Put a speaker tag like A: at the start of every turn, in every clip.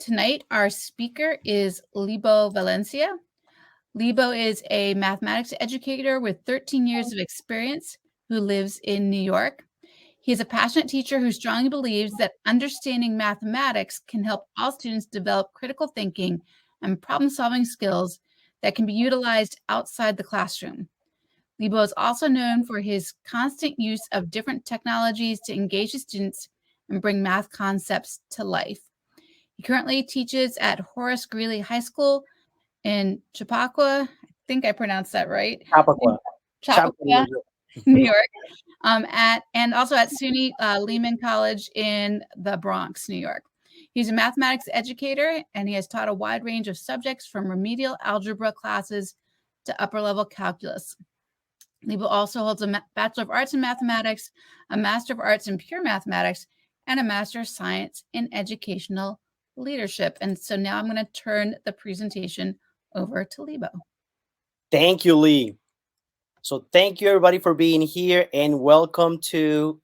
A: Tonight, our speaker is Libo Valencia. Libo is a mathematics educator with 13 years of experience who lives in New York. He is a passionate teacher who strongly believes that understanding mathematics can help all students develop critical thinking and problem-solving skills that can be utilized outside the classroom. Libo is also known for his constant use of different technologies to engage the students and bring math concepts to life. He currently teaches at Horace Greeley High School in Chappaqua. I think I pronounced that right.
B: Chappaqua.
A: Chappaqua, New York. And also at SUNY Lehman College in the Bronx, New York. He's a mathematics educator, and he has taught a wide range of subjects from remedial algebra classes to upper-level calculus. Libo also holds a Bachelor of Arts in Mathematics, a Master of Arts in Pure Mathematics, and a Master of Science in Educational Leadership. And so now I'm going to turn the presentation over to Libo.
B: Thank you, Lee. So thank you everybody for being here, and welcome to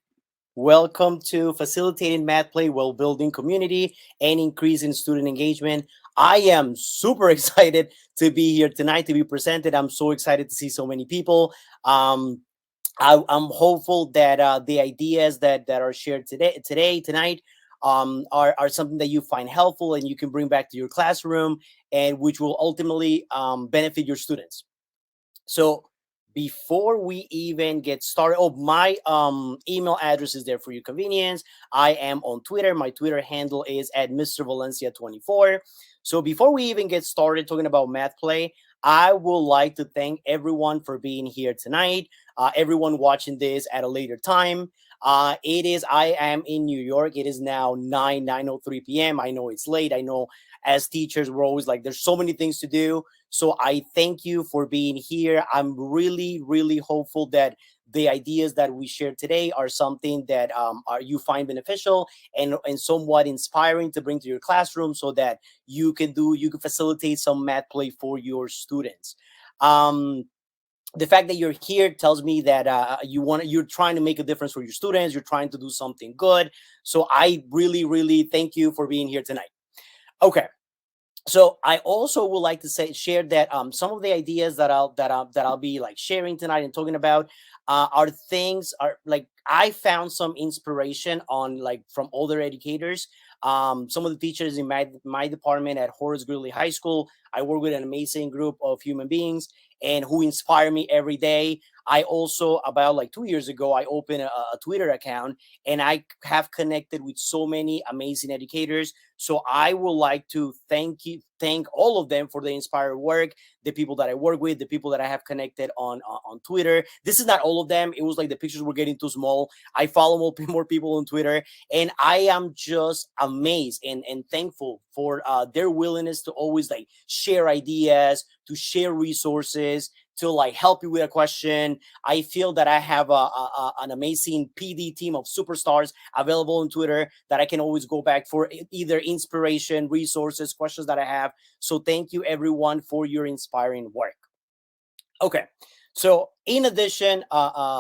B: Facilitating Math Play while building community and increasing student engagement. I am super excited to be here tonight to be presented. I'm so excited to see so many people. I'm hopeful that the ideas that are shared tonight are something that you find helpful and you can bring back to your classroom, and which will ultimately benefit your students. So before we even get started, my email address is there for your convenience. I am on Twitter. My Twitter handle is at Mr. Valencia 24. So before we even get started talking about Math Play, I would like to thank everyone for being here tonight. Everyone watching this at a later time. I am in New York. It is now 9:03 p.m. I know it's late. I know as teachers, we're always like, there's so many things to do. So I thank you for being here. I'm really, really hopeful that the ideas that we share today are something that you find beneficial and somewhat inspiring to bring to your classroom, so that you can facilitate some math play for your students. The fact that you're here tells me that you're trying to make a difference for your students. You're trying to do something good. So I really, really thank you for being here tonight. Okay. So I also would like to share that some of the ideas that I'll be like sharing tonight and talking about are like I found some inspiration on like from other educators. Some of the teachers in my department at Horace Greeley High School, I work with an amazing group of human beings and who inspire me every day. I also, about like 2 years ago, I opened a Twitter account, and I have connected with so many amazing educators. So I would like to thank all of them for the inspired work, the people that I work with, the people that I have connected on Twitter. This is not all of them. It was like the pictures were getting too small. I follow more people on Twitter, and I am just amazed and thankful for their willingness to always like share ideas, to share resources, to like help you with a question. I feel that I have an amazing PD team of superstars available on Twitter that I can always go back for either inspiration, resources, questions that I have. So thank you everyone for your inspiring work. Okay. So in addition,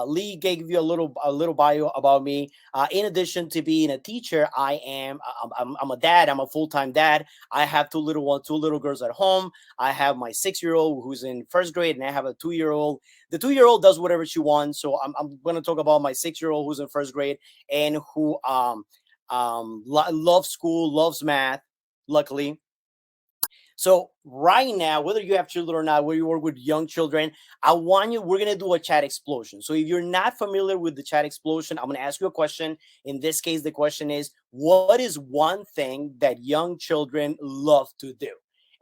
B: Lee gave you a little bio about me. In addition to being a teacher, I'm a dad. I'm a full-time dad. I have two little girls at home. I have my 6-year-old who's in first grade, and I have a 2-year-old. The 2-year-old does whatever she wants. So I'm going to talk about my 6-year-old who's in first grade and who loves school, loves math, luckily. So right now, whether you have children or not, whether you work with young children, we're going to do a chat explosion. So if you're not familiar with the chat explosion, I'm going to ask you a question. In this case, the question is, what is one thing that young children love to do?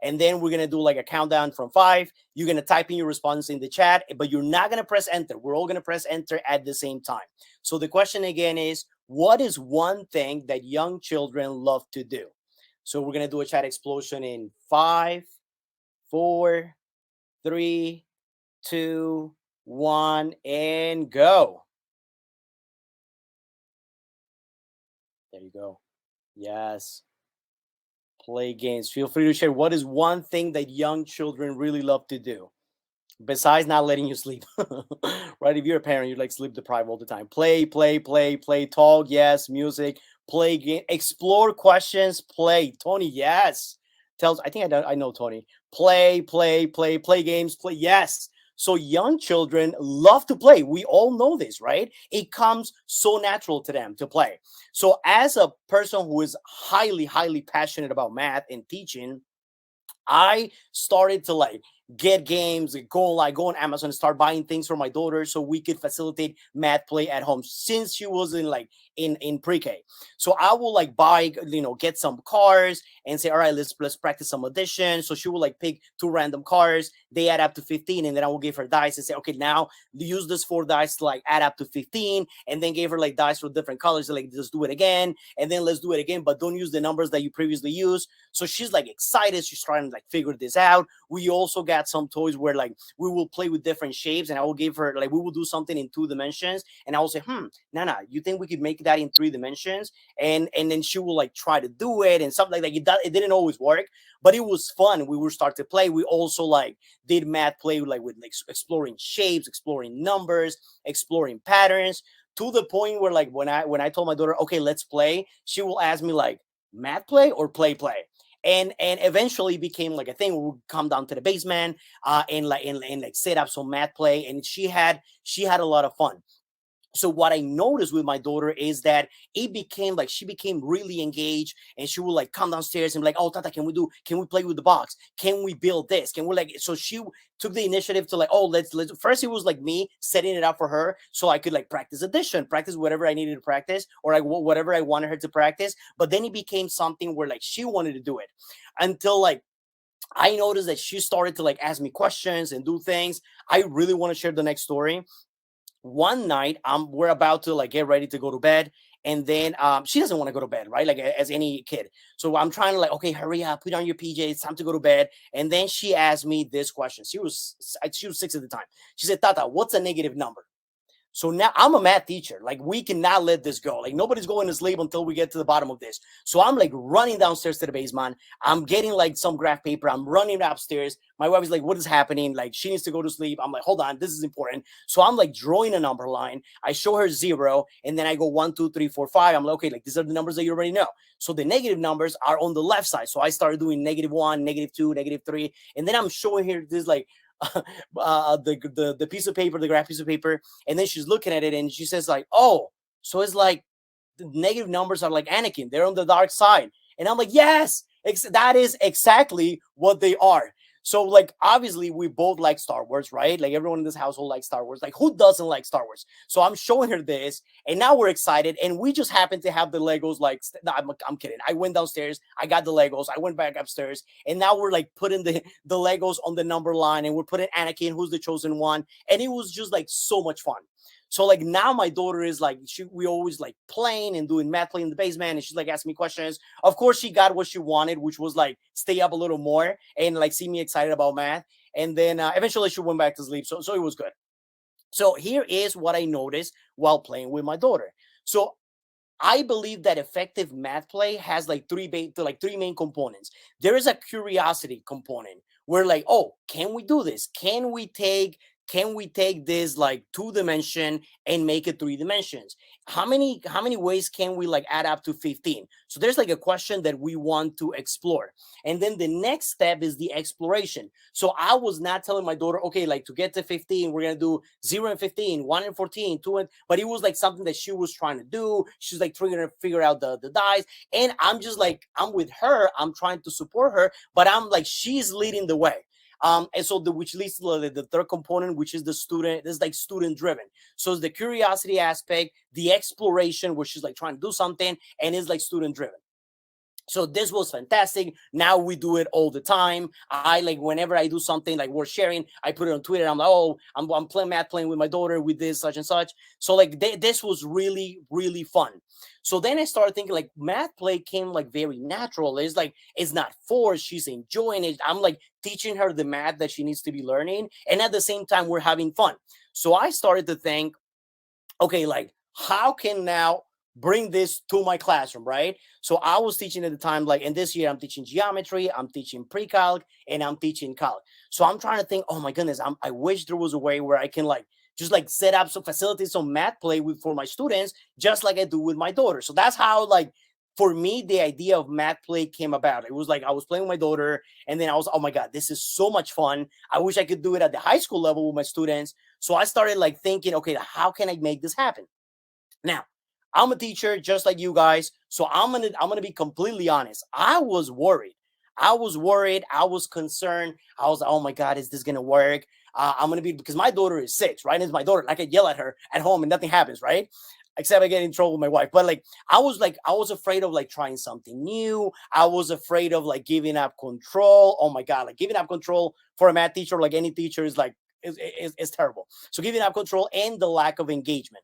B: And then we're going to do like a countdown from 5. You're going to type in your response in the chat, but you're not going to press enter. We're all going to press enter at the same time. So the question again is, what is one thing that young children love to do? So we're going to do a chat explosion in 5, 4, 3, 2, 1, and go. There you go. Yes. Play games. Feel free to share. What is one thing that young children really love to do? Besides not letting you sleep, right? If you're a parent, you're like sleep deprived all the time. Play, talk, yes, music, play game, explore questions, play. Tony, yes. Tells, I think I know Tony. Play games, play. Yes. So young children love to play. We all know this, right? It comes so natural to them to play. So as a person who is highly passionate about math and teaching, I started to like get games, go on Amazon and start buying things for my daughter so we could facilitate math play at home since she was in like in pre-K. So I will like buy, get some cars and say, all right, let's practice some addition. So she will like pick two random cars, they add up to 15, and then I will give her dice and say, okay, now use this 4 dice to like add up to 15, and then gave her like dice for different colors, like just do it again, and then let's do it again, but don't use the numbers that you previously used. So she's like excited. She's trying to like figure this out. We also got some toys where like we will play with different shapes, and I will give her like we will do something in 2 dimensions, and I will say, Nana, you think we could make that in 3 dimensions? And then she will like try to do it and something like that. It didn't always work, but it was fun. We would start to play. We also like did math play like with like exploring shapes, exploring numbers, exploring patterns, to the point where like when I told my daughter, okay, let's play, she will ask me like, math play or play. And eventually became like a thing. We would come down to the basement and like set up some math play, and she had a lot of fun. So what I noticed with my daughter is that it became like she became really engaged, and she would like come downstairs and be like, oh Tata, can we play with the box, can we build this, can we like, so she took the initiative to like, oh, let's first it was like me setting it up for her so I could like practice addition, practice whatever I needed to practice, or like whatever I wanted her to practice. But then it became something where like she wanted to do it, until like I noticed that she started to like ask me questions and do things. I really want to share the next story. One night, we're about to like get ready to go to bed, and then she doesn't want to go to bed, right, like as any kid. So I'm trying to like, okay, hurry up, put on your PJs, it's time to go to bed. And then she asked me this question. She was 6 at the time. She said, Tata, what's a negative number? So now I'm a math teacher. Like, we cannot let this go. Like, nobody's going to sleep until we get to the bottom of this. So I'm like running downstairs to the basement. I'm getting like some graph paper. I'm running upstairs. My wife is like, what is happening? Like, she needs to go to sleep. I'm like, hold on, this is important. So I'm like drawing a number line. I show her 0, and then I go 1, 2, 3, 4, 5. I'm like, okay, like these are the numbers that you already know. So the negative numbers are on the left side. So I started doing -1, -2, -3. And then I'm showing her this like the piece of paper, the graph piece of paper, and then she's looking at it and she says like, oh, so it's like the negative numbers are like Anakin, they're on the dark side. And I'm like, yes, that is exactly what they are. So like, obviously we both like Star Wars, right? Like everyone in this household likes Star Wars. Like, who doesn't like Star Wars? So I'm showing her this, and now we're excited, and we just happen to have the Legos. Like, no, I'm kidding. I went downstairs, I got the Legos, I went back upstairs, and now we're like putting the Legos on the number line, and we're putting Anakin, who's the chosen one, and it was just like so much fun. So like now my daughter is like, we always like playing and doing math play in the basement, and she's like asking me questions. Of course, she got what she wanted, which was like stay up a little more and like see me excited about math. And then eventually she went back to sleep. So it was good. So here is what I noticed while playing with my daughter. So I believe that effective math play has like three main components. There is a curiosity component where like, oh, can we do this? Can we take this like 2 dimension and make it 3 dimensions? How many ways can we like add up to 15? So there's like a question that we want to explore. And then the next step is the exploration. So I was not telling my daughter, okay, like to get to 15, we're gonna do 0 and 15, 1 and 14, 2 and, but it was like something that she was trying to do. She's like trying to figure out the dice. And I'm just like, I'm with her, I'm trying to support her, but I'm like, she's leading the way. And so which leads to the third component, which is the student. This is like student driven. So it's the curiosity aspect, the exploration, which is like trying to do something, and is like student driven. So this was fantastic. Now we do it all the time. I like, whenever I do something like worth sharing, I put it on Twitter. I'm like, oh, I'm playing math, playing with my daughter with this, such and such. So like this was really, really fun. So then I started thinking like math play came like very natural. It's like, it's not forced. She's enjoying it. I'm like teaching her the math that she needs to be learning. And at the same time, we're having fun. So I started to think, okay, like how can now bring this to my classroom, right? So I was teaching at the time, like, and this year I'm teaching geometry, I'm teaching pre-calc, and I'm teaching calc. So I'm trying to think, oh my goodness, I wish there was a way where I can like just like set up some facilities, some math play for my students, just like I do with my daughter. So that's how like for me, the idea of math play came about. It was like I was playing with my daughter, and then I was, oh my God, this is so much fun. I wish I could do it at the high school level with my students. So I started like thinking, okay, how can I make this happen? Now, I'm a teacher just like you guys, so I'm gonna be completely honest. I was worried. I was worried. I was concerned. I was like, oh my God, is this gonna work? I'm gonna be, because my daughter is 6, right? And it's my daughter. I could yell at her at home and nothing happens, right? Except I get in trouble with my wife. But like, I was afraid of like trying something new. I was afraid of like giving up control. Oh my God, like giving up control for a math teacher, like any teacher, is like is terrible. So giving up control and the lack of engagement.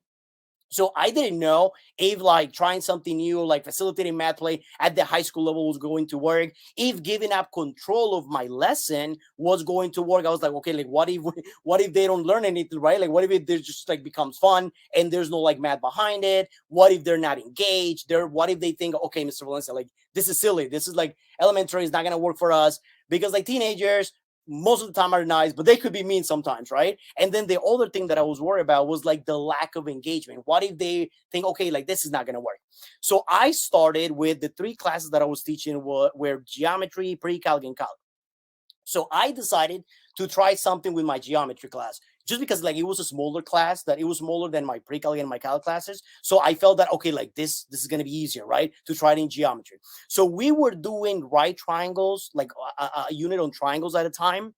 B: So I didn't know if like trying something new, like facilitating math play at the high school level, was going to work. If giving up control of my lesson was going to work, I was like, okay, like what if they don't learn anything, right? Like what if it just like becomes fun and there's no like math behind it? What if they're not engaged? What if they think, okay, Mr. Valencia, like this is silly. This is like elementary is not gonna work for us, because like teenagers most of the time are nice, but they could be mean sometimes, right? And then the other thing that I was worried about was like the lack of engagement. What if they think, okay, like this is not going to work? So I started with the 3 classes that I was teaching were geometry, pre-calc, and calc. So I decided to try something with my geometry class, just because like it was a smaller class, that it was smaller than my pre-calc and my calc classes. So I felt that, okay, like this is going to be easier, right? To try it in geometry. So we were doing right triangles, like a unit on triangles at a time.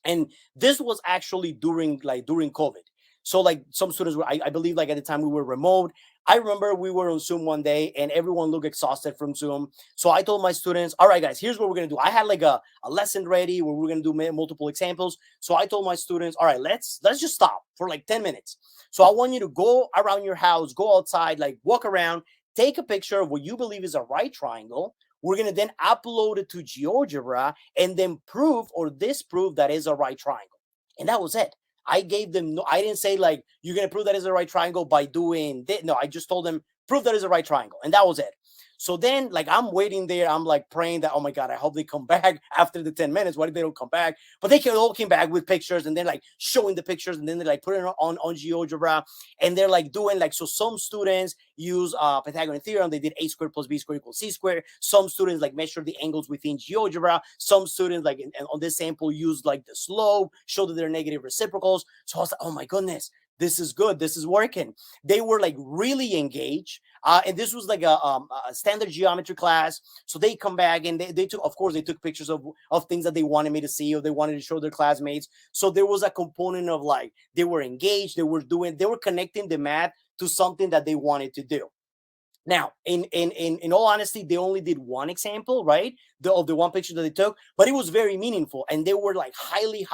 B: And this was actually during COVID. So like some students were, I believe, like at the time we were remote. I remember we were on Zoom one day and everyone looked exhausted from Zoom. So I told my students, all right, guys, here's what we're going to do. I had like a lesson ready where we're going to do multiple examples. So I told my students, all right, let's just stop for like 10 minutes. So I want you to go around your house, go outside, like walk around, take a picture of what you believe is a right triangle. We're going to then upload it to GeoGebra and then prove or disprove that is a right triangle. And that was it. I gave them no, I didn't say like, you're going to prove that is a right triangle by doing this. No, I just told them, prove that is a right triangle. And that was it. So then, like, I'm waiting there. I'm like praying that, oh my God, I hope they come back after the 10 minutes. What if they don't come back? But they all came back with pictures, and then like showing the pictures, and then they like put it on GeoGebra, and they're like doing like, so some students use Pythagorean theorem. They did a squared plus b squared equals c squared. Some students like measure the angles within GeoGebra. Some students like on this sample use like the slope, show that they're negative reciprocals. So I was like, oh my goodness, this is good. This is working. They were like really engaged. And this was like a standard geometry class. So they come back and they took, of course, they took pictures of things that they wanted me to see or they wanted to show their classmates. So there was a component of like, they were engaged, they were connecting the math to something that they wanted to do. Now, in all honesty, they only did one example, right? Of the one picture that they took, but it was very meaningful, and they were like highly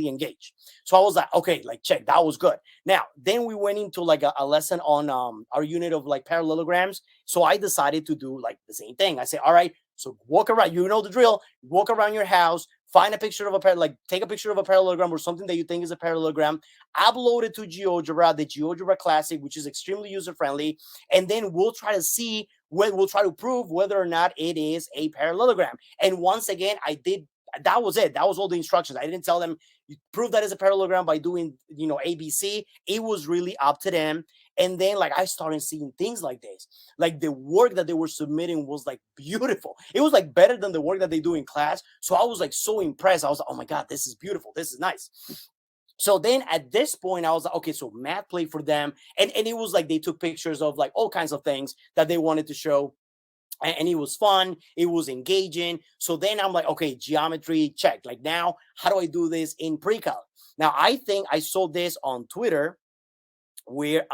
B: engaged. So I was like, okay, like check, that was good. Now, then we went into like a lesson on our unit of like parallelograms. So I decided to do like the same thing. I say, all right, so walk around, you know the drill, walk around your house, find a picture of take a picture of a parallelogram or something that you think is a parallelogram, upload it to GeoGebra, the GeoGebra Classic, which is extremely user friendly, and then we'll try to see we'll try to prove whether or not it is a parallelogram. And once again, I did. That was it. That was all the instructions. I didn't tell them you prove that it's a parallelogram by doing ABC. It was really up to them. And then like I started seeing things like this. Like the work that they were submitting was like beautiful. It was like better than the work that they do in class. So I was like so impressed. I was like, oh my God, this is beautiful. This is nice. So then at this point, I was like, okay, so math play for them. And it was like they took pictures of like all kinds of things that they wanted to show. And it was fun. It was engaging. So then I'm like, okay, geometry, check. Like now, how do I do this in pre-calc? Now, I think I saw this on Twitter where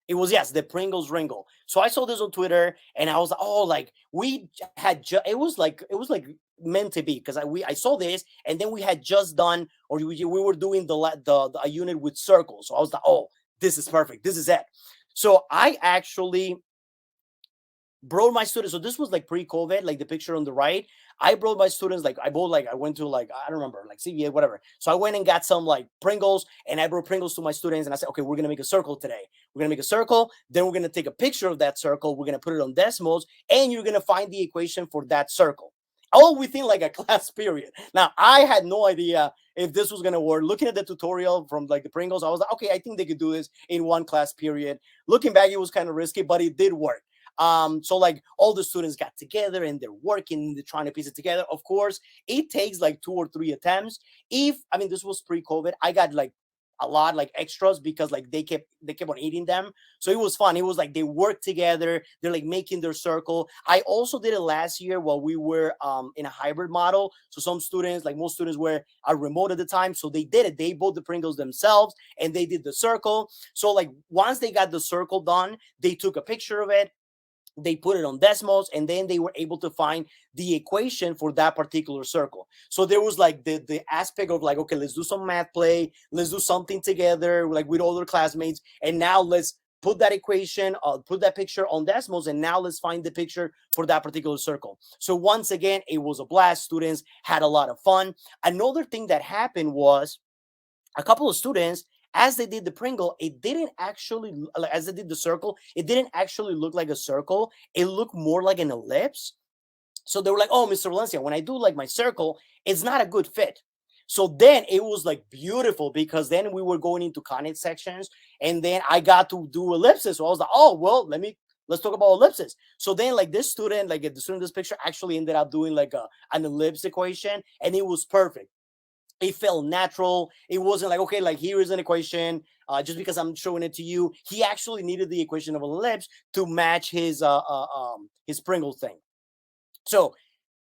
B: it was, yes, the Pringles wrinkle. So I saw this on Twitter and I was like, oh, like we had it was like meant to be, because I saw this and then we had just done, or we were doing the a unit with circles. So I was like, oh, this is perfect, this is it. So I actually brought my students. So this was like pre-COVID, like the picture on the right. I brought my students, like I went to like, I don't remember, like CVA, whatever. So I went and got some like Pringles and I brought Pringles to my students and I said, okay, we're going to make a circle today. We're going to make a circle. Then we're going to take a picture of that circle. We're going to put it on Desmos and you're going to find the equation for that circle. All within like a class period. Now, I had no idea if this was going to work. Looking at the tutorial from like the Pringles, I was like, okay, I think they could do this in one class period. Looking back, it was kind of risky, but it did work. So like all the students got together and they're working and they're trying to piece it together. Of course, it takes like 2 or 3 attempts. If I mean this was pre-COVID, I got like a lot like extras because like they kept on eating them. So it was fun. It was like they worked together, they're like making their circle. I also did it last year while we were in a hybrid model. So some students, like most students, were remote at the time, so they did it. They bought the Pringles themselves and they did the circle. So like once they got the circle done, they took a picture of it, they put it on Desmos, and then they were able to find the equation for that particular circle. So there was like the aspect of like, okay, let's do some math play, let's do something together, like with all their classmates, and now let's put that equation, put that picture on Desmos, and now let's find the picture for that particular circle. So once again, it was a blast. Students had a lot of fun. Another thing that happened was a couple of students, as they did the Pringle, it didn't actually, as they did the circle, it didn't actually look like a circle. It looked more like an ellipse. So they were like, oh, Mr. Valencia, when I do like my circle, it's not a good fit. So then it was like beautiful because then we were going into conic sections, and then I got to do ellipses. So I was like, oh, well, let's talk about ellipses. So then like this student, like the student in this picture actually ended up doing like an ellipse equation, and it was perfect. It felt natural. It wasn't like, okay, like here is an equation. Just because I'm showing it to you, he actually needed the equation of an ellipse to match his Pringle thing. So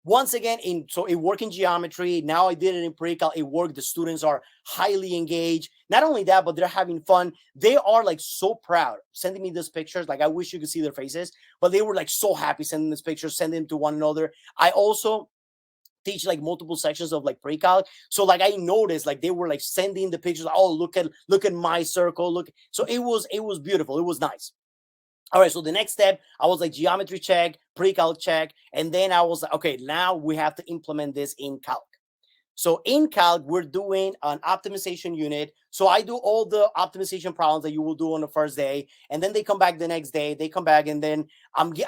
B: once again, it worked in geometry. Now I did it in pre-cal. It worked. The students are highly engaged. Not only that, but they're having fun. They are like so proud sending me these pictures. Like I wish you could see their faces, but they were like so happy sending these pictures, sending them to one another. I also teach like multiple sections of like pre-calc. So like I noticed like they were like sending the pictures. Like, oh, look at my circle. Look. So it was beautiful. It was nice. All right, so the next step, I was like geometry check, pre-calc check, and then I was like, okay, now we have to implement this in calc. So in calc, we're doing an optimization unit. So I do all the optimization problems that you will do on the first day, and then they come back the next day. They come back, and then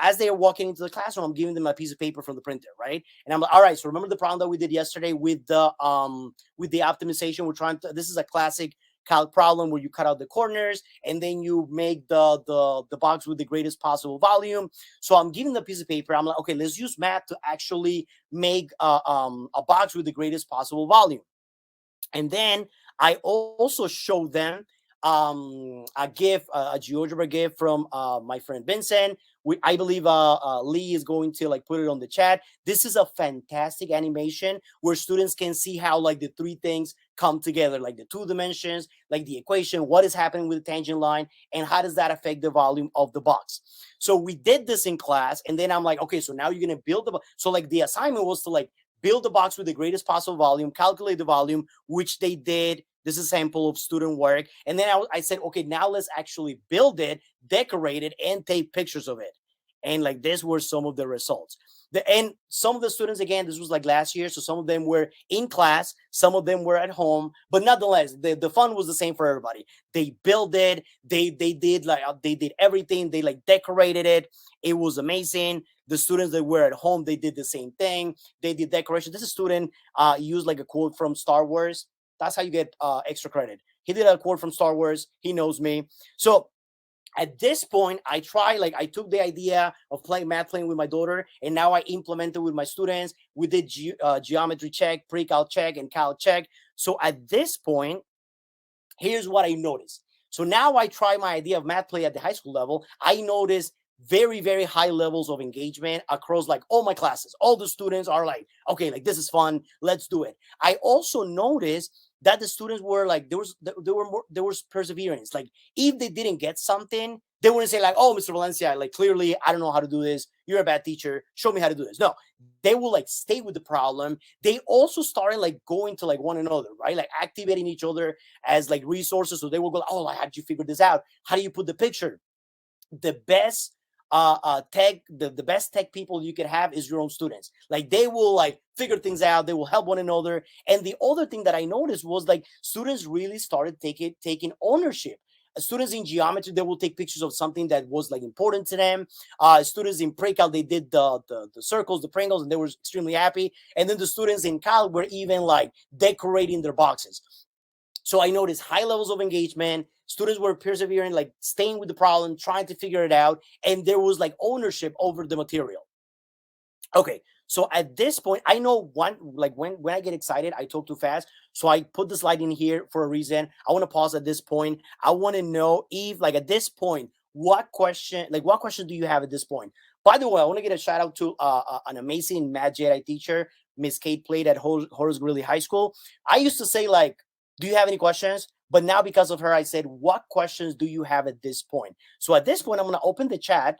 B: as they are walking into the classroom, I'm giving them a piece of paper from the printer, right? And I'm like, all right, so remember the problem that we did yesterday with the optimization? We're trying to. This is a classic calc problem where you cut out the corners and then you make the box with the greatest possible volume. So I'm giving the piece of paper. I'm like, okay, let's use math to actually make a box with the greatest possible volume. And then I also show them a GIF, a GeoGebra GIF from my friend Vincent. I believe Lee is going to like put it on the chat. This is a fantastic animation where students can see how like the three things come together, like the 2 dimensions, like the equation, what is happening with the tangent line, and how does that affect the volume of the box. So we did this in class, and then I'm like, okay, so now you're gonna build the. So like the assignment was to like build the box with the greatest possible volume, calculate the volume, which they did. This is a sample of student work. And then I said, okay, now let's actually build it, decorate it, and take pictures of it. And like this were some of the results. And some of the students, again, this was like last year. So some of them were in class, some of them were at home, but nonetheless, the fun was the same for everybody. They built it, they did everything, they like decorated it. It was amazing. The students that were at home, they did the same thing. They did decoration. This student used like a quote from Star Wars. That's how you get extra credit. He did a quote from Star Wars. He knows me. So at this point, I took the idea of math playing with my daughter, and now I implement it with my students. We did geometry check, pre-calc check, and calc check. So at this point, here's what I noticed. So now I try my idea of math play at the high school level. I noticed very, very high levels of engagement across like all my classes. All the students are like, okay, like this is fun. Let's do it. I also noticed that the students were like, there was perseverance. Like if they didn't get something, they wouldn't say like, oh, Mr. Valencia, like clearly I don't know how to do this. You're a bad teacher. Show me how to do this. No, they will like stay with the problem. They also started like going to like one another, right? Like activating each other as like resources. So they will go, oh, like, how did you figure this out? How do you put the picture? The best the best tech people you can have is your own students. Like they will like figure things out, they will help one another. And the other thing that I noticed was like students really started taking ownership. Students in geometry, they will take pictures of something that was like important to them. Students in pre-calc, they did the circles, the Pringles, and they were extremely happy. And then the students in calc were even like decorating their boxes. So I noticed high levels of engagement. Students were persevering, like staying with the problem, trying to figure it out, and there was like ownership over the material. Okay, so at this point, I know when I get excited, I talk too fast. So I put the slide in here for a reason. I want to pause at this point. I want to know if, like, at this point, what question do you have at this point? By the way, I want to get a shout out to an amazing math Jedi teacher, Miss Kate Played at Horace Greeley High School. I used to say, like, do you have any questions? But now because of her, I said, what questions do you have at this point? So at this point, I'm going to open the chat,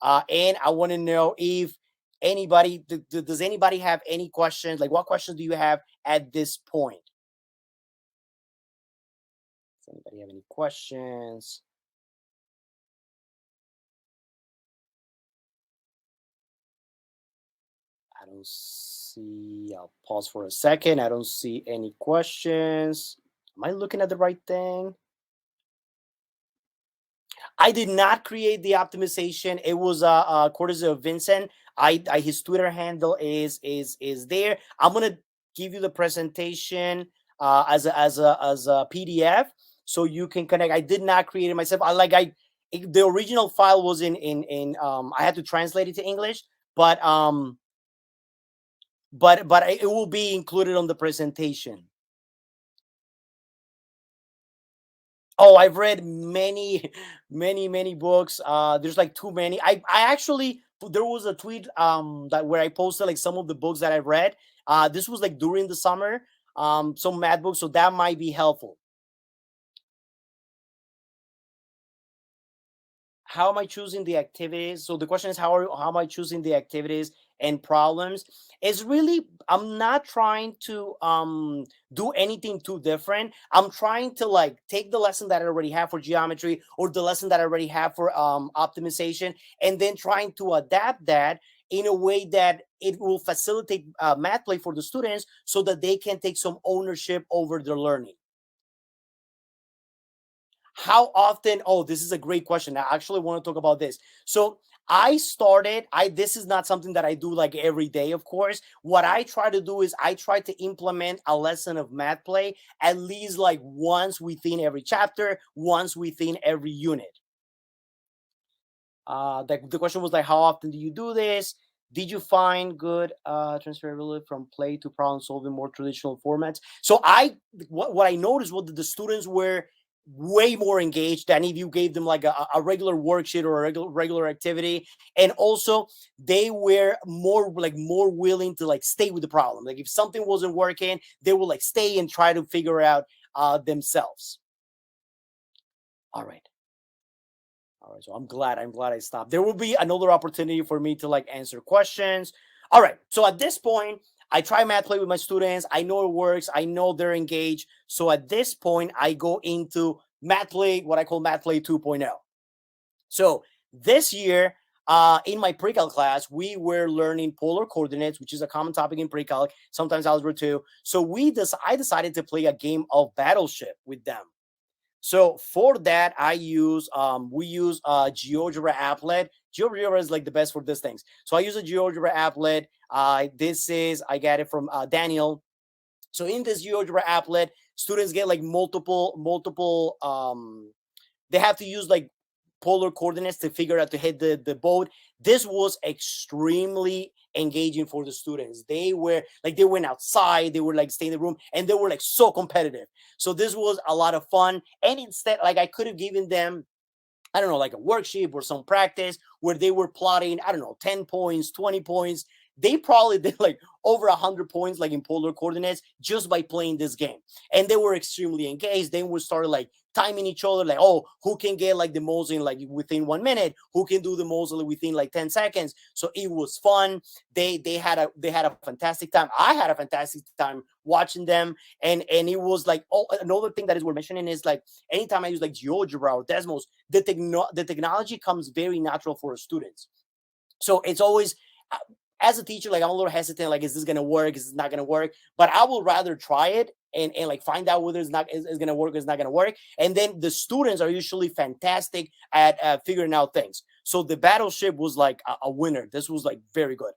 B: and I want to know if anybody, does anybody have any questions? Like, what questions do you have at this point? Does anybody have any questions? I don't see. I'll pause for a second. I don't see any questions. Am I looking at the right thing? I did not create the optimization. It was courtesy of Vincent. His Twitter handle is there. I'm gonna give you the presentation as a PDF so you can connect. I did not create it myself. The original file was in I had to translate it to English, but it will be included on the presentation. Oh, I've read many, many books. There's like too many. I actually, there was a tweet that where I posted like some of the books that I've read. This was like during the summer. Some math books, so that might be helpful. How am I choosing the activities? So the question is, how am I choosing the activities and problems? It's really, I'm not trying to do anything too different. I'm trying to like take the lesson that I already have for geometry or the lesson that I already have for optimization, and then trying to adapt that in a way that it will facilitate math play for the students so that they can take some ownership over their learning. How often? Oh, this is a great question. I actually want to talk about this. So this is not something that I do like every day, of course. What I try to do is I try to implement a lesson of math play at least like once within every chapter, once within every unit. The question was like, how often do you do this? Did you find good transferability from play to problem solving more traditional formats? So what I noticed was that the students were way more engaged than if you gave them like a regular worksheet or a regular activity, and also they were more willing to like stay with the problem. Like if something wasn't working, they will like stay and try to figure it out themselves. All right. All right, so I'm glad I stopped. There will be another opportunity for me to like answer questions. All right, so at this point, I try math play with my students. I know it works. I know they're engaged. So at this point, I go into math play, what I call math play 2.0. So this year, in my pre-calc class, we were learning polar coordinates, which is a common topic in pre-calc, sometimes algebra too. So I decided to play a game of Battleship with them. So for that, we use GeoGebra applet. GeoGebra is like the best for these things. So I use a GeoGebra applet. I got it from Daniel. So in this GeoGebra applet, students get like multiple. They have to use like polar coordinates to figure out to hit the boat. This was extremely engaging for the students. They went outside, they were like staying in the room, and they were like so competitive. So this was a lot of fun. And instead, like I could have given them, I don't know, like a worksheet or some practice where they were plotting, I don't know, 10 points, 20 points. They probably did like over 100 points, like in polar coordinates, just by playing this game. And they were extremely engaged. Then we started like timing each other, like, oh, who can get like the most in like within 1 minute? Who can do the most within like 10 seconds? So it was fun. They had a fantastic time. I had a fantastic time watching them. And it was like, oh, another thing that is worth mentioning is like anytime I use like GeoGebra or Desmos, the technology comes very natural for students. So it's always, as a teacher, like I'm a little hesitant, like, is this gonna work? Is this not gonna work? But I will rather try it and like find out whether it's gonna work or it's not gonna work. And then the students are usually fantastic at figuring out things. So the Battleship was like a winner. This was like very good.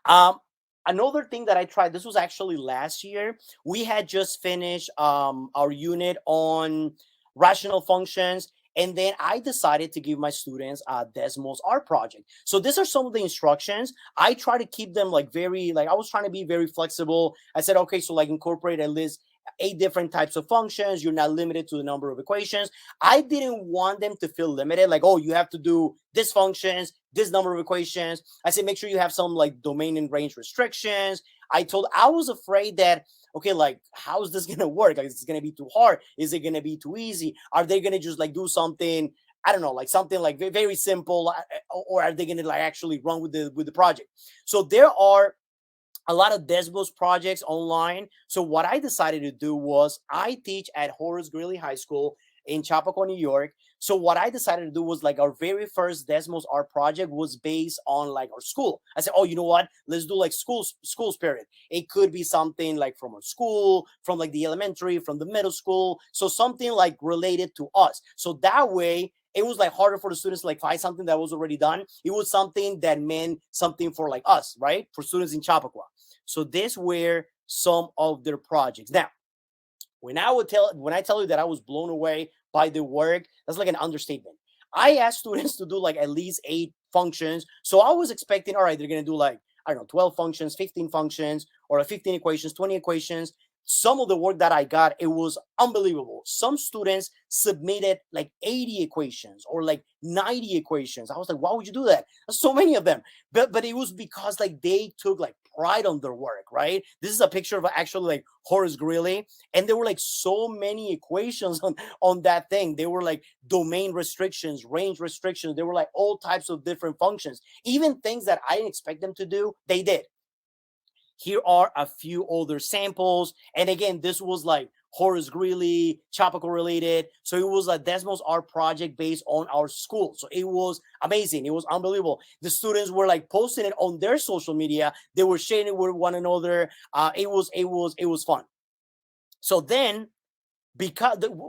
B: Um, another thing that I tried, this was actually last year. We had just finished our unit on rational functions. And then I decided to give my students a Desmos art project. So these are some of the instructions. I try to keep them like very, like I was trying to be very flexible. I said, okay, so like incorporate at least 8 different types of functions. You're not limited to the number of equations. I didn't want them to feel limited, like, oh, you have to do this functions, this number of equations. I said, make sure you have some like domain and range restrictions. I was afraid that, okay, like, how is this gonna work? Like, is it gonna be too hard? Is it gonna be too easy? Are they gonna just like do something? I don't know, like something like very simple, or are they gonna like actually run with the project? So there are a lot of Desmos projects online. So what I decided to do was I teach at Horace Greeley High School in Chappaqua, New York. So what I decided to do was like our very first Desmos art project was based on like our school. I said, oh, you know what? Let's do like school spirit. It could be something like from our school, from like the elementary, from the middle school. So something like related to us. So that way it was like harder for the students to like find something that was already done. It was something that meant something for like us, right? For students in Chappaqua. So these were some of their projects. Now, when I tell you that I was blown away by the work, that's like an understatement. I asked students to do like at least 8 functions. So I was expecting, all right, they're gonna do like, I don't know, 12 functions, 15 functions, or 15 equations, 20 equations. Some of the work that I got, it was unbelievable. Some students submitted like 80 equations or like 90 equations. I was like, why would you do that? There's so many of them. But it was because like they took like pride on their work, right? This is a picture of actually like Horace Greeley, and there were like so many equations on that thing. They were like domain restrictions, range restrictions. There were like all types of different functions, even things that I didn't expect them to do, they did. Here are a few older samples. And again, this was like Horace Greeley, Chappaqua related. So it was a Desmos art project based on our school. So it was amazing. It was unbelievable. The students were like posting it on their social media. They were sharing it with one another. It was fun. So then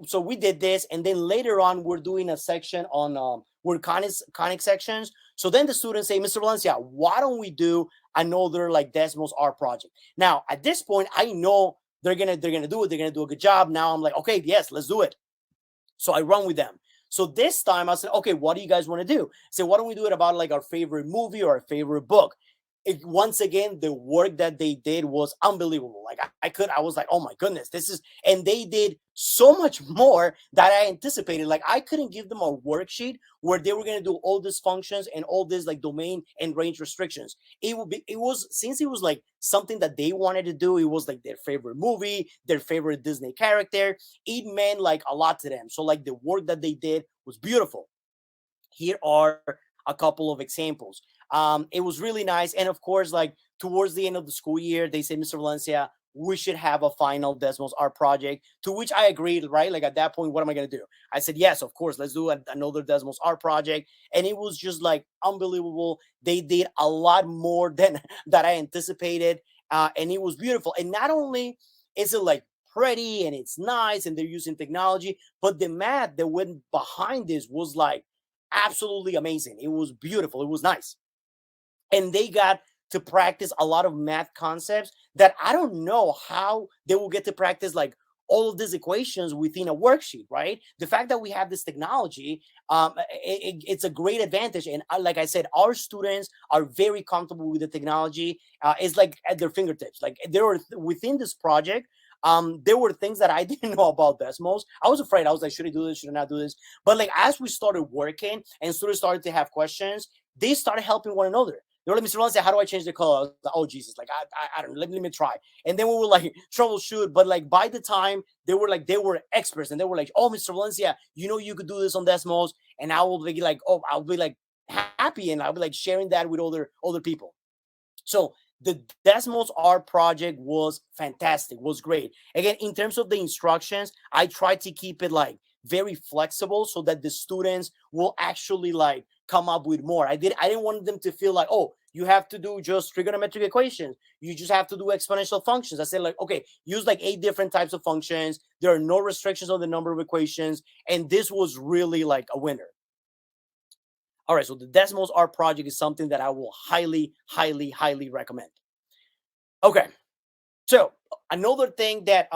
B: so we did this, and then later on we're doing a section on we're conic sections. So then the students say, Mr. Valencia, why don't we do another like Desmos art project? Now at this point I know they're gonna do it, they're gonna do a good job. Now I'm like, okay, yes, let's do it. So I run with them. So this time I said, okay, what do you guys want to do? So why don't we do it about like our favorite movie or our favorite book? Once again, the work that they did was unbelievable. Like I was like, oh my goodness, and they did so much more that I anticipated. Like I couldn't give them a worksheet where they were going to do all these functions and all this like domain and range restrictions. Since it was like something that they wanted to do, it was like their favorite movie, their favorite Disney character. It meant like a lot to them. So like the work that they did was beautiful. Here are a couple of examples. It was really nice. And of course, like towards the end of the school year, they said, Mr. Valencia, we should have a final Desmos art project, to which I agreed, right? Like at that point, what am I going to do? I said, yes, of course, let's do another Desmos art project. And it was just like unbelievable. They did a lot more than that I anticipated. And it was beautiful. And not only is it like pretty and it's nice and they're using technology, but the math that went behind this was like absolutely amazing. It was beautiful. It was nice. And they got to practice a lot of math concepts that I don't know how they will get to practice like all of these equations within a worksheet, right? The fact that we have this technology, it's a great advantage. And like I said, our students are very comfortable with the technology. It's like at their fingertips. Like there were within this project, there were things that I didn't know about Desmos. I was afraid. I was like, should I do this? Should I not do this? But like as we started working and students started to have questions, they started helping one another. They were like, Mr. Valencia, how do I change the color? I was like, oh Jesus, like I don't know, let me try. And then we were like troubleshoot, but like by the time they were experts, and they were like, oh, Mr. Valencia, you know you could do this on Desmos. And I will be like, oh, I'll be like happy, and I'll be like sharing that with other people. So the Desmos art project was fantastic, was great. Again, in terms of the instructions, I tried to keep it like very flexible so that the students will actually like come up with more. I didn't want them to feel like, oh, you have to do just trigonometric equations. You just have to do exponential functions. I said like, okay, use like 8 different types of functions. There are no restrictions on the number of equations. And this was really like a winner. All right, so the Desmos art project is something that I will highly, highly, highly recommend. Okay, so another thing that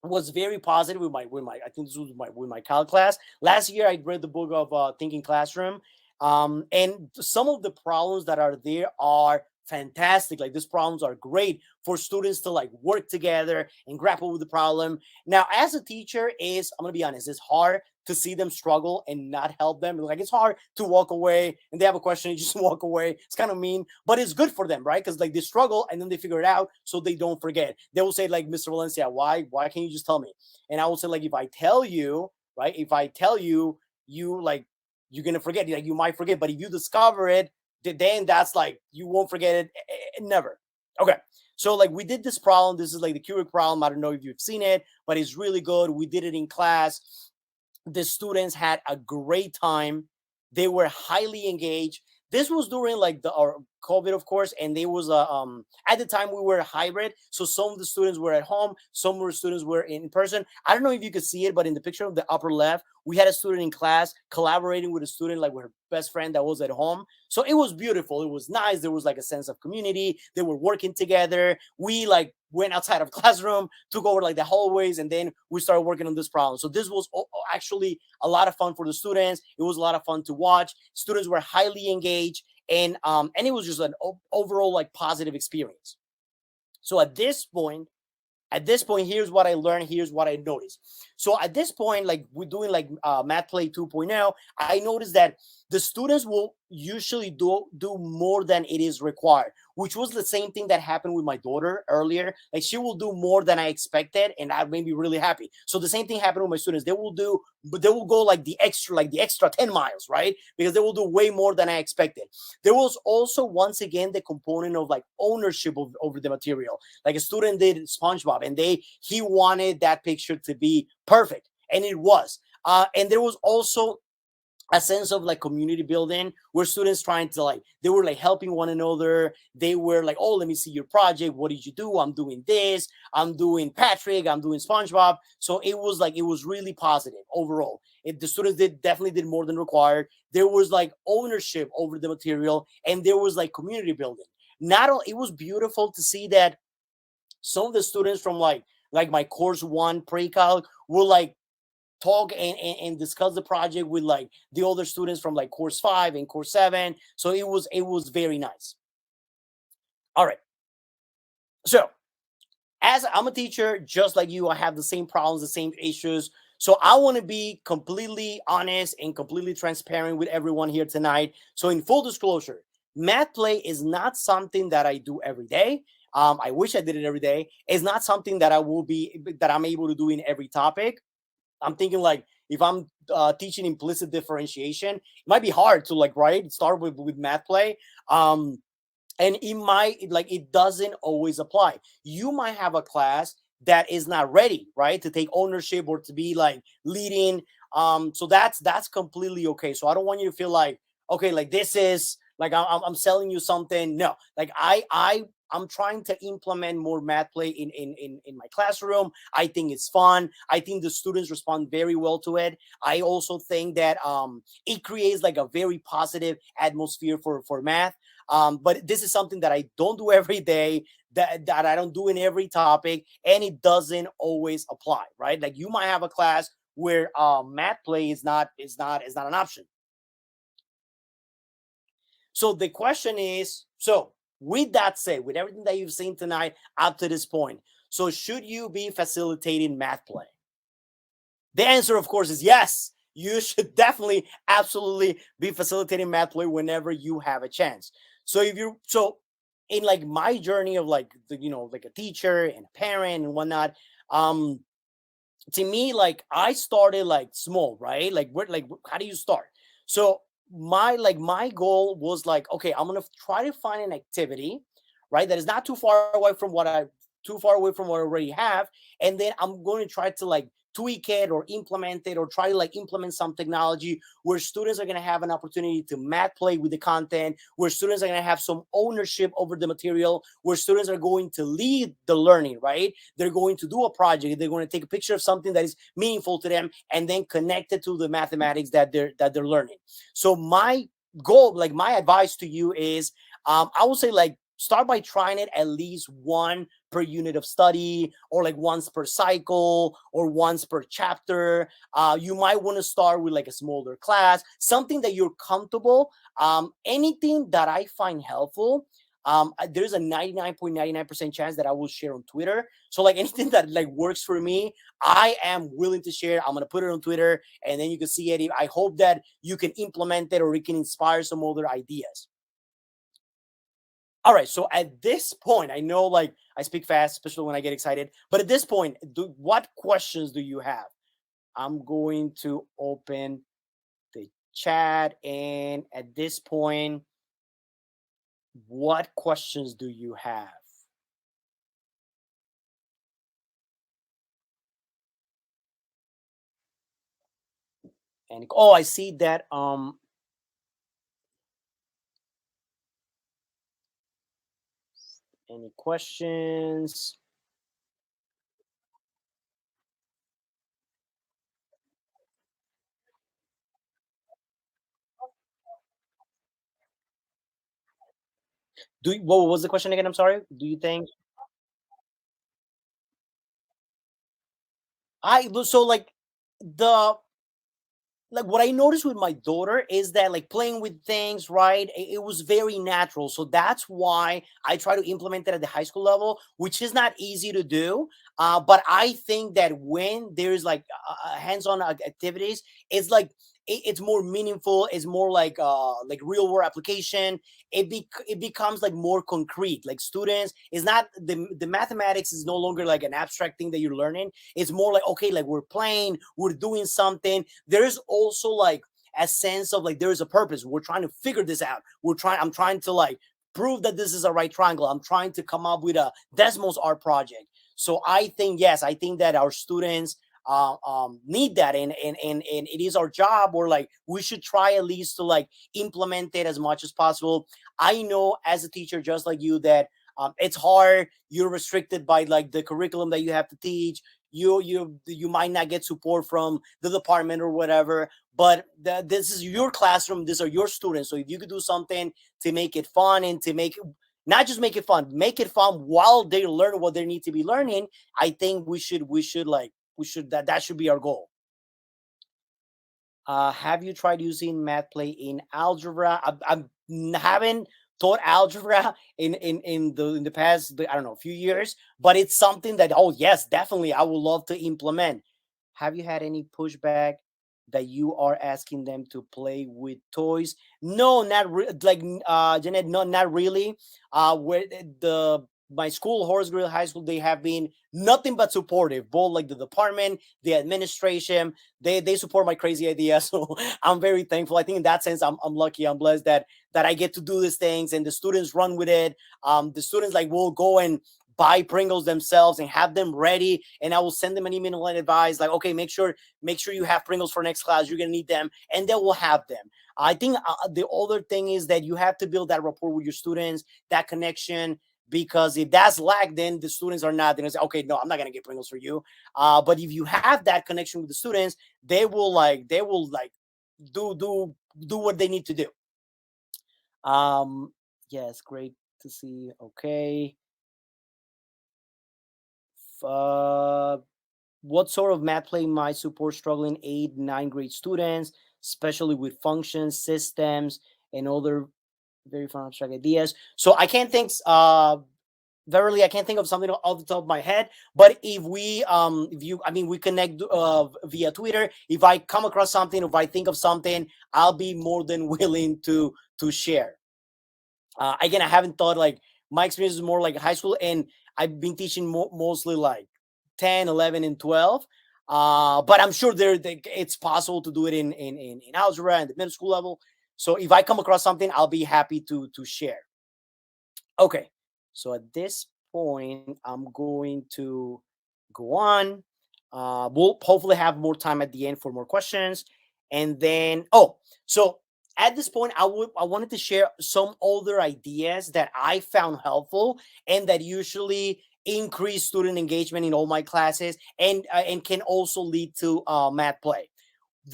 B: was very positive with my I think this was with my calc class last year. I read the book of Thinking Classroom, and some of the problems that are there are fantastic. Like these problems are great for students to like work together and grapple with the problem. Now, as a teacher, is I'm gonna be honest, it's hard to see them struggle and not help them. Like it's hard to walk away and they have a question, you just walk away. It's kind of mean, but it's good for them, right? Because like they struggle and then they figure it out so they don't forget. They will say, like, Mr. Valencia, why can't you just tell me? And I will say, like, if I tell you, right, if I tell you, you like you're gonna forget, like you might forget, but if you discover it, then that's like you won't forget it never. Okay. So like we did this problem. This is like the Keurig problem. I don't know if you've seen it, but it's really good. We did it in class. The students had a great time. They were highly engaged. This was during like the our COVID, of course, and they was at the time we were hybrid. So some of the students were at home, some of the students were in person. I don't know if you could see it, but in the picture of the upper left, we had a student in class collaborating with a student, like with her best friend that was at home. So it was beautiful. It was nice. There was like a sense of community. They were working together. We like went outside of classroom, took over like the hallways, and then we started working on this problem. So this was actually a lot of fun for the students. It was a lot of fun to watch. Students were highly engaged, and it was just an overall like positive experience. So at this point, here's what I learned. Here's what I noticed. So at this point, like we're doing like Math Play 2.0, I noticed that the students will usually do more than it is required, which was the same thing that happened with my daughter earlier. Like she will do more than I expected, and that made me really happy. So the same thing happened with my students. They will do, but they will go like the extra 10 miles, right? Because they will do way more than I expected. There was also once again the component of like ownership over the material. Like a student did SpongeBob, and he wanted that picture to be perfect, and it was. And there was also a sense of like community building where students trying to like they were like helping one another. They were like, oh, let me see your project. What did you do? I'm doing this. I'm doing Patrick. I'm doing SpongeBob. So it was like it was really positive overall. The students definitely did more than required. There was like ownership over the material, and there was like community building. Not only it was beautiful to see that some of the students from like my course one pre-calc were like talk and discuss the project with like the other students from like course 5 and course 7. So it was very nice. All right. So as I'm a teacher just like you, I have the same problems, the same issues. So I want to be completely honest and completely transparent with everyone here tonight. So in full disclosure, Math Play is not something that I do every day. I wish I did it every day. It's not something that I'm able to do in every topic. I'm thinking like if I'm teaching implicit differentiation, it might be hard to like start with Math Play. And it might like it doesn't always apply. You might have a class that is not ready, right, to take ownership or to be like leading. So that's completely okay. So I don't want you to feel like okay, like this is like I'm selling you something. No, like I'm trying to implement more Math Play in my classroom. I think it's fun. I think the students respond very well to it. I also think that it creates like a very positive atmosphere for math. But this is something that I don't do every day, that I don't do in every topic, and it doesn't always apply, right? Like you might have a class where Math Play is not an option. So the question is, so with that said, with everything that you've seen tonight up to this point, so should you be facilitating Math Play? The answer, of course, is yes. You should definitely, absolutely be facilitating Math Play whenever you have a chance. So in like my journey of like like a teacher and a parent and whatnot, to me, like I started like small, right? How do you start? So my goal was like, okay, I'm gonna try to find an activity, right, that is not too far away from what I already have, and then I'm going to try to like tweak it or implement it or try to like implement some technology where students are going to have an opportunity to Math Play with the content, where students are going to have some ownership over the material, where students are going to lead the learning, right? They're going to do a project, they're going to take a picture of something that is meaningful to them and then connect it to the mathematics that they're learning. So my goal, like my advice to you is I would say like start by trying it at least one per unit of study, or like once per cycle, or once per chapter. You might want to start with like a smaller class, something that you're comfortable. Anything that I find helpful, there's a 99.99% chance that I will share on Twitter. So like anything that like works for me, I am willing to share. I'm gonna put it on Twitter, and then you can see it. I hope that you can implement it, or it can inspire some other ideas. All right. So at this point, I know like I speak fast, especially when I get excited. But at this point, what questions do you have? I'm going to open the chat, and at this point, what questions do you have? And oh, I see that. Any questions? What was the question again? I'm sorry. Do you think so? The like what I noticed with my daughter is that like playing with things, right? It was very natural. So that's why I try to implement it at the high school level, which is not easy to do. But I think that when there's like hands-on activities, it's like it's more meaningful. It's more like real world application. It becomes like more concrete. Like students, it's not the mathematics is no longer like an abstract thing that you're learning. It's more like, okay, like we're playing, we're doing something. There's also like a sense of like there is a purpose. We're trying to figure this out. I'm trying to like prove that this is a right triangle. I'm trying to come up with a Desmos art project. So I think, yes, I think that our students need that, and it is our job, or like we should try at least to like implement it as much as possible. I know as a teacher, just like you, that it's hard. You're restricted by like the curriculum that you have to teach. You might not get support from the department or whatever, but this is your classroom. These are your students. So if you could do something to make it fun, and to make not just make it fun while they learn what they need to be learning, I think that should be our goal. Have you tried using MathPlay in algebra? Haven't taught algebra in the past, I don't know, few years, but it's something that, oh yes, definitely I would love to implement. Have you had any pushback that you are asking them to play with toys? No, Jeanette, no, not really. Where the my school, Horace Greeley High School, they have been nothing but supportive. Both like the department, the administration, they support my crazy idea. So I'm very thankful. I think in that sense, I'm lucky. I'm blessed that I get to do these things, and the students run with it. The students like will go and buy Pringles themselves and have them ready, and I will send them an email and advise like, okay, make sure you have Pringles for next class. You're gonna need them, and they will have them. I think the other thing is that you have to build that rapport with your students, that connection, because if that's lack, then the students are not going to say, okay, no, I'm not going to get Pringles for you. But if you have that connection with the students, they will do what they need to do. um yes, great to see. Okay. uh what sort of math play might support struggling 8th, 9th grade students, especially with functions, systems, and other very fun abstract ideas? So I can't think verily, I can't think of something off the top of my head. But if we connect via Twitter. If I come across something, if I think of something, I'll be more than willing to share. Again, I haven't thought like my experience is more like high school, and I've been teaching mostly like 10, 11, and 12. But I'm sure it's possible to do it in algebra and the middle school level. So if I come across something, I'll be happy to share. Okay, so at this point, I'm going to go on. We'll hopefully have more time at the end for more questions, and then so at this point, I wanted to share some other ideas that I found helpful and that usually increase student engagement in all my classes, and can also lead to math play.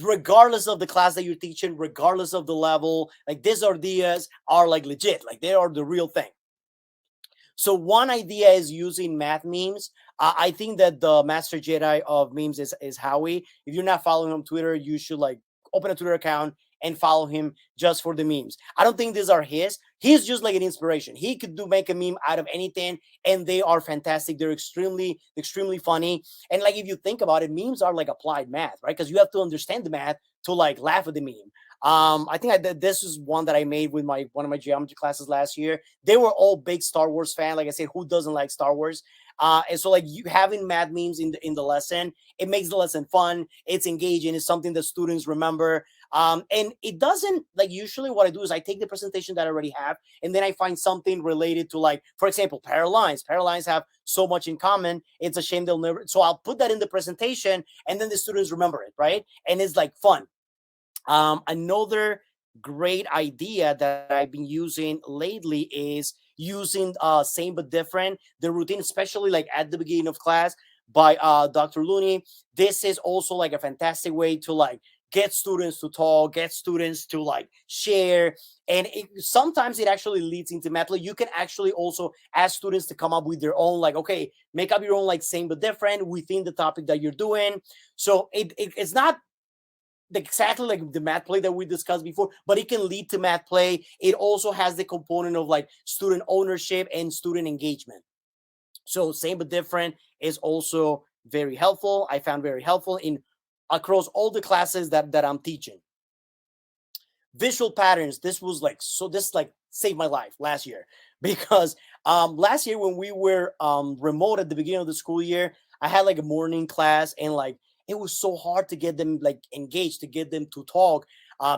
B: Regardless of the class that you're teaching, regardless of the level, like these ideas are like legit, like they are the real thing. So one idea is using math memes. I think that the master Jedi of memes is Howie. If you're not following him on Twitter, you should like open a Twitter account and follow him just for the memes. I don't think these are his. He's just like an inspiration. He could make a meme out of anything, and they are fantastic. They're extremely funny. And like if you think about it, memes are like applied math, right? Because you have to understand the math to like laugh at the meme. I think this is one that I made with one of my geometry classes last year. They were all big Star Wars fan. Like I said, who doesn't like Star Wars? And so like you having math memes in the lesson, it makes the lesson fun. It's engaging. It's something that students remember. And it doesn't like usually what I do is I take the presentation that I already have, and then I find something related to like, for example, parallel lines. Parallel lines have so much in common. It's a shame they'll never. So I'll put that in the presentation, and then the students remember it, right? And it's like fun. Another great idea that I've been using lately is using same but different, the routine, especially like at the beginning of class by Dr. Looney. This is also like a fantastic way to like get students to talk, get students to like share. And sometimes it actually leads into math. You can actually also ask students to come up with their own, like, okay, make up your own like same but different within the topic that you're doing. So it's not exactly like the math play that we discussed before, but it can lead to math play. It also has the component of like student ownership and student engagement. So same but different is also very helpful. I found very helpful in across all the classes that I'm teaching. Visual patterns. This like saved my life last year because last year when we were remote at the beginning of the school year, I had like a morning class, and like it was so hard to get them like engaged, to get them to talk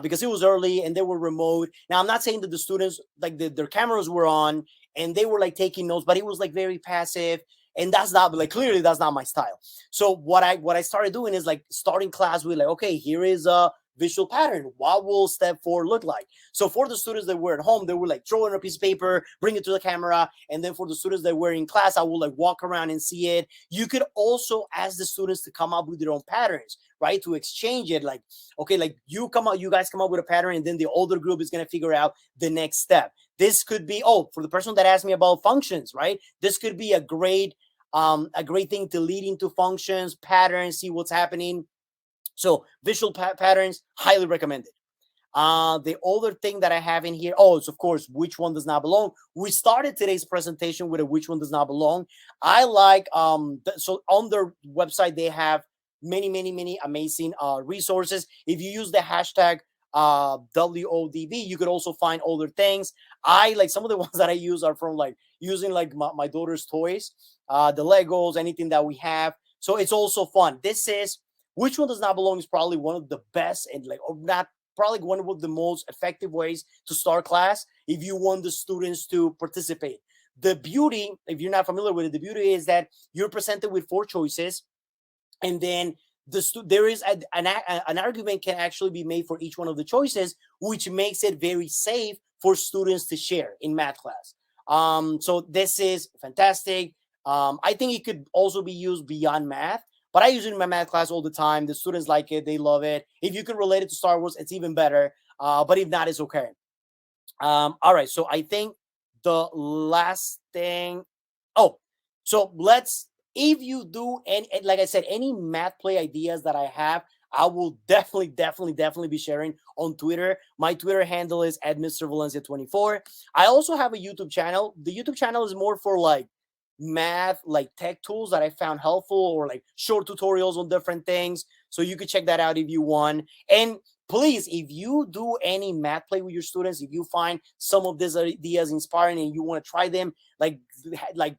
B: because it was early and they were remote. Now I'm not saying that the students like their cameras were on and they were like taking notes, but it was like very passive, and that's not like clearly that's not my style. So what I started doing is like starting class with like, okay, here is a visual pattern. What will step 4 look like? So for the students that were at home, they would like throw in a piece of paper, bring it to the camera. And then for the students that were in class, I will like walk around and see it. You could also ask the students to come up with their own patterns, right? To exchange it. Like, okay, like you guys come up with a pattern, and then the older group is going to figure out the next step. This could be, for the person that asked me about functions, right? This could be a great thing to lead into functions, patterns, see what's happening. So visual patterns, highly recommended. The other thing that I have in here, is of course, which one does not belong. We started today's presentation with a which one does not belong. I like, so on their website, they have many amazing resources. If you use the hashtag WODB, you could also find other things. I like some of the ones that I use are from like using like my daughter's toys, the Legos, anything that we have. So it's also fun. This is which one does not belong is probably one of the best and like, or not probably one of the most effective ways to start class if you want the students to participate. The beauty, if you're not familiar with it, the beauty is that you're presented with 4 choices, and then there is an argument can actually be made for each one of the choices, which makes it very safe for students to share in math class. So this is fantastic. I think it could also be used beyond math, but I use it in my math class all the time. The students like it. They love it. If you can relate it to Star Wars, it's even better. But if not, it's okay. All right. So I think the last thing. So if you do any, like I said, any math play ideas that I have, I will definitely be sharing on Twitter. My Twitter handle is @MrValencia24. I also have a YouTube channel. The YouTube channel is more for like math, like tech tools that I found helpful, or like short tutorials on different things. So you could check that out if you want. And please, if you do any math play with your students, if you find some of these ideas inspiring and you want to try them, like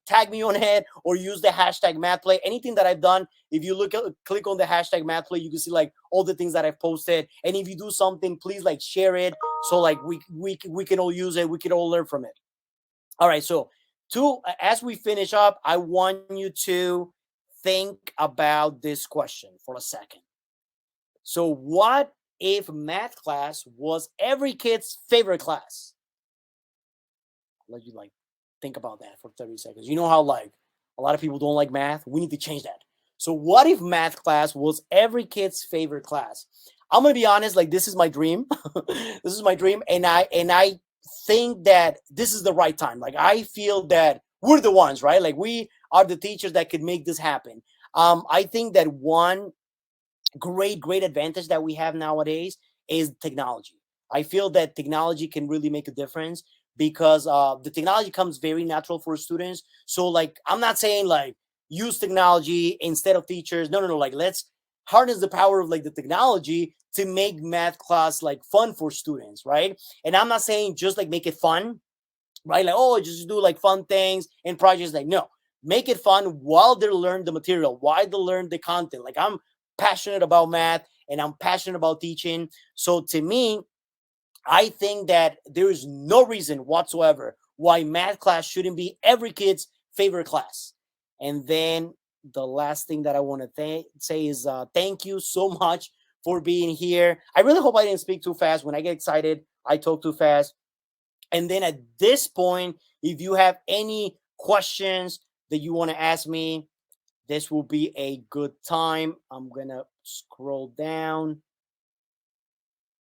B: tag me on it or use the hashtag math play. Anything that I've done, if you click on the hashtag math play, you can see like all the things that I've posted. And if you do something, please like share it, so like we can all use it. We can all learn from it. All right. So as we finish up, I want you to think about this question for a second. So what if math class was every kid's favorite class? I'll let you like think about that for 30 seconds. You know how like a lot of people don't like math? We need to change that. So what if math class was every kid's favorite class? I'm going to be honest, like this is my dream. This is my dream. And I think that this is the right time. Like I feel that we're the ones, right? Like we are the teachers that could make this happen. I think that one great advantage that we have nowadays is technology. I feel that technology can really make a difference because the technology comes very natural for students. So like I'm not saying like use technology instead of teachers. No, like let's harness the power of like the technology to make math class like fun for students, right? And I'm not saying just like make it fun, right? Like, oh, just do like fun things and projects. Like, no, make it fun while they learn the material, while they learn the content. Like, I'm passionate about math and I'm passionate about teaching. So to me, I think that there is no reason whatsoever why math class shouldn't be every kid's favorite class. And then the last thing that I want to say is thank you so much for being here. I really hope I didn't speak too fast. When I get excited, I talk too fast. And then at this point, if you have any questions that you want to ask me, this will be a good time. I'm going to scroll down.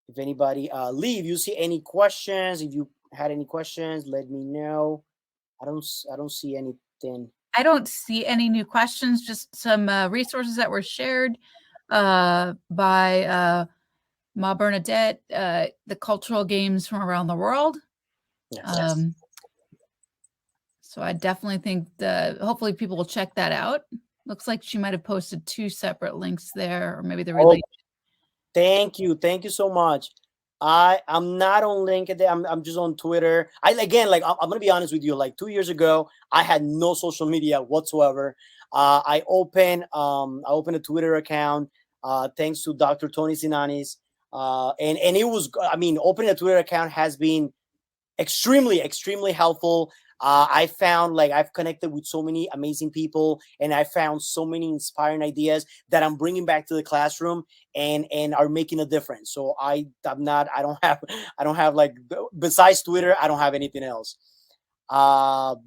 B: If anybody, Lee, if you see any questions, if you had any questions, let me know. I don't see anything.
A: I don't see any new questions, just some resources that were shared by Ma Bernadette, the cultural games from around the world.
B: Yes.
A: So I definitely think hopefully people will check that out. Looks like she might have posted 2 separate links there, or maybe they're
B: Oh,
A: related.
B: thank you. Thank you so much. I'm not on LinkedIn. I'm just on Twitter. I'm gonna be honest with you. Like 2 years ago, I had no social media whatsoever. I opened a Twitter account thanks to Dr. Tony Sinanis. And it was, I mean, opening a Twitter account has been extremely helpful. I found like I've connected with so many amazing people, and I found so many inspiring ideas that I'm bringing back to the classroom and are making a difference. So I don't have like, besides Twitter, I don't have anything else.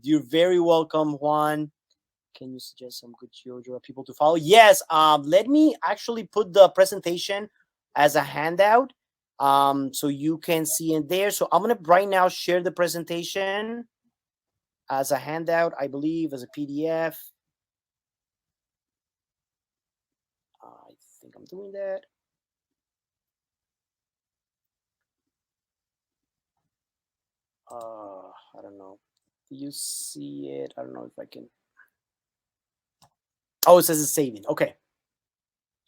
B: You're very welcome, Juan. Can you suggest some good GeoGebra people to follow? Yes. Let me actually put the presentation as a handout, so you can see it there. So I'm gonna right now share the presentation as a handout, I believe, as a PDF. I think I'm doing that. I don't know. Do you see it? I don't know if I can. Oh, it says it's saving. Okay.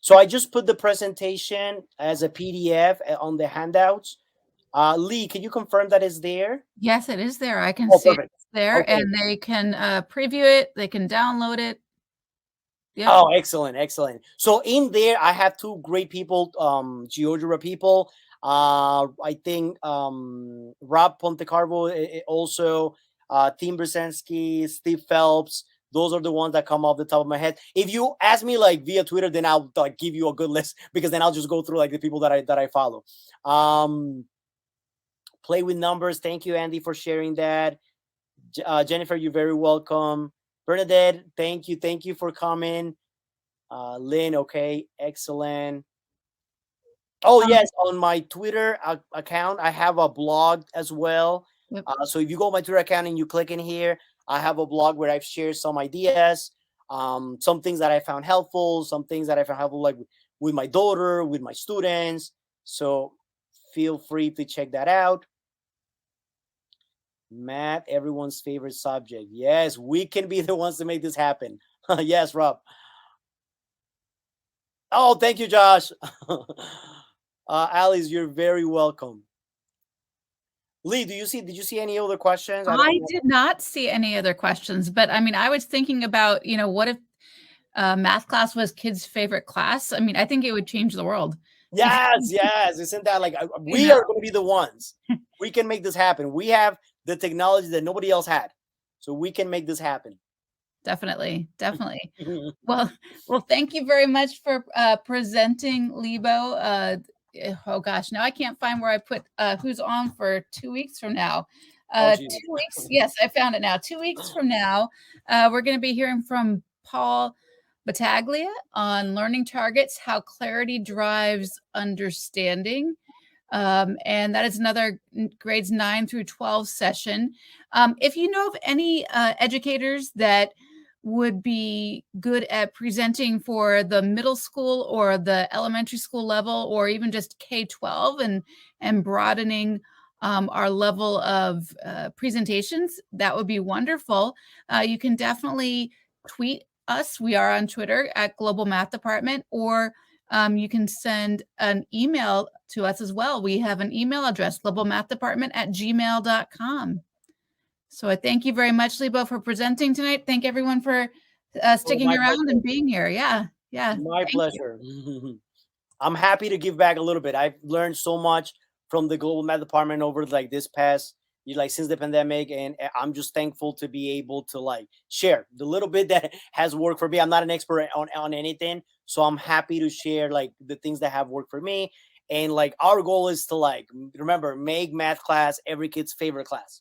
B: So I just put the presentation as a PDF on the handouts. Lee, can you confirm that it's there?
A: Yes, it is there. I can
B: Oh,
A: see it
B: perfect.
A: there,
B: Okay.
A: and they can preview it. They can download it. Yep.
B: Oh, excellent. So in there, I have two great people, GeoGebra people. I think Rob Pontecarvo, also Tim Brzezinski, Steve Phelps. Those are the ones that come off the top of my head. If you ask me like via Twitter, then I'll like give you a good list, because then I'll just go through like the people that I follow. Play with numbers. Thank you, Andy, for sharing that. Jennifer, you're very welcome. Bernadette, thank you for coming. Lynn, okay, excellent. Oh
A: Um,
B: yes, on my Twitter account, I have a blog as well.
A: yep.
B: So if you go on my Twitter account and you click in here, I have a blog where I've shared some ideas, some things that I found helpful, some things that I found helpful, like with my daughter, with my students. So feel free to check that out. Math, everyone's favorite subject. Yes, we can be the ones to make this happen. Yes, Rob. Oh, thank you, Josh. Alice, you're very welcome. Lee, did you see any other questions? I don't
A: I
B: know.
A: did not see any other questions, but I mean, I was thinking about, what if math class was kids' favorite class? I mean, I think it would change the world. Because,
B: Yes. Isn't that like
A: you
B: we
A: know,
B: are going to be the ones? We can make this happen. We have the technology that nobody else had, so we can make this happen.
A: definitely. Well, thank you very much for presenting Lebo. Oh gosh, now I can't find where I put who's on for 2 weeks from now.
B: Oh,
A: 2 weeks. Yes, I found it now. 2 weeks from now, we're going to be hearing from Paul Battaglia on learning targets, how clarity drives understanding. And that is another grades 9 through 12 session. If you know of any educators that would be good at presenting for the middle school or the elementary school level, or even just K-12, and broadening our level of presentations, that would be wonderful. You can definitely tweet us. We are on Twitter at Global Math Department, or you can send an email to us as well. We have an email address, globalmathdepartment@gmail.com. So I thank you very much, Lebo, for presenting tonight. Thank everyone for sticking
B: My
A: around
B: pleasure.
A: and being here. Yeah.
B: My
A: Thank you.
B: pleasure. I'm happy to give back a little bit. I've learned so much from the Global Math Department over like this past like since the pandemic, and I'm just thankful to be able to like share the little bit that has worked for me. I'm not an expert on anything, so I'm happy to share like the things that have worked for me. And like our goal is to like remember, make math class every kid's favorite class.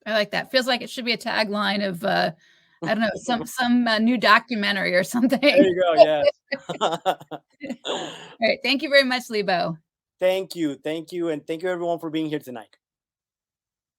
A: I like that. Feels like it should be a tagline of I don't know, some new documentary or something.
B: There you go. Yes.
A: All right. Thank you very much, Lebo.
B: Thank you, and thank you everyone for being here tonight.